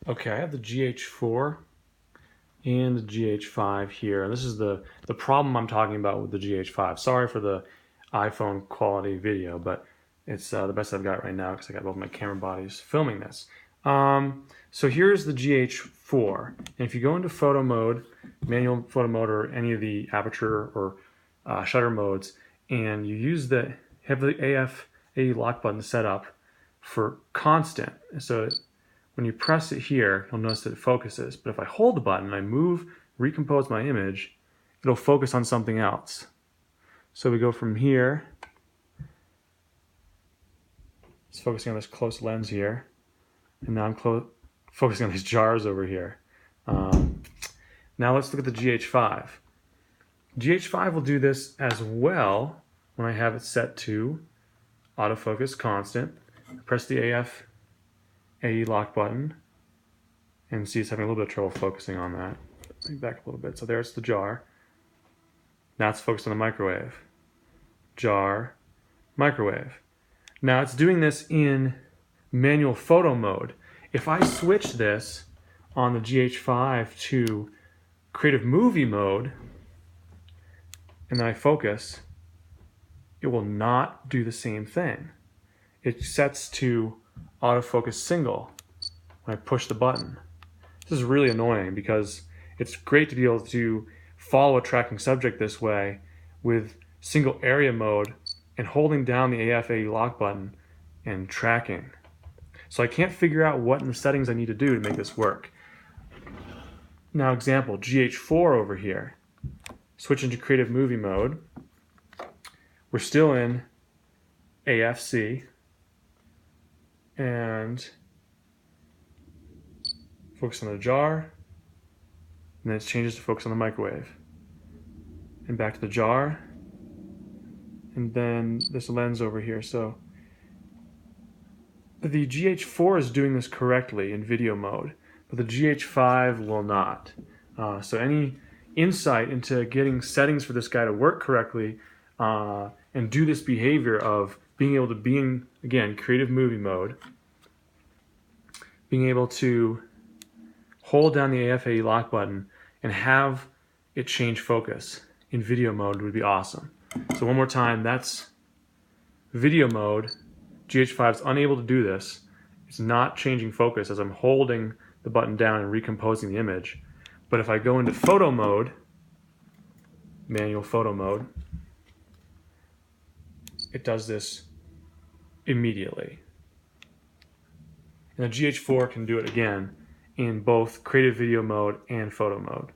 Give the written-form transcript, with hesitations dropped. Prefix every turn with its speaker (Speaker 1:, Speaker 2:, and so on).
Speaker 1: Okay, I have the GH4 and the GH5 here. And this is the problem I'm talking about with the GH5. Sorry for the iPhone quality video, but it's the best I've got right now because I got both my camera bodies filming this. So here's the GH4. And if you go into photo mode, manual photo mode, or any of the aperture or shutter modes, and you have the AF/AE lock button set up for constant. So when you press it here, you'll notice that it focuses. But if I hold the button and I move, recompose my image, it'll focus on something else. So we go from here. It's focusing on this close lens here. And now I'm focusing on these jars over here. Now let's look at the GH5. GH5 will do this as well when I have it set to autofocus constant. Press the AF/AE lock button and see it's having a little bit of trouble focusing on that. Back a little bit. So there's the jar. Now it's focused on the microwave. Jar, microwave. Now it's doing this in manual photo mode. If I switch this on the GH5 to creative movie mode and then I focus, it will not do the same thing. It sets to autofocus single when I push the button. This is really annoying because it's great to be able to follow a tracking subject this way with single area mode and holding down the AF/AE lock button and tracking. So I can't figure out what in the settings I need to do to make this work. Now example, GH4 over here. Switch into creative movie mode. We're still in AFC and focus on the jar, and then it changes to focus on the microwave. And back to the jar, and then this lens over here. So the GH4 is doing this correctly in video mode, but the GH5 will not. So any insight into getting settings for this guy to work correctly and do this behavior of being able to be in, again, creative movie mode, being able to hold down the AF/AE lock button and have it change focus in video mode would be awesome. So one more time, that's video mode. GH5 is unable to do this. It's not changing focus as I'm holding the button down and recomposing the image. But if I go into photo mode, manual photo mode, it does this immediately. And the GH4 can do it again in both creative video mode and photo mode.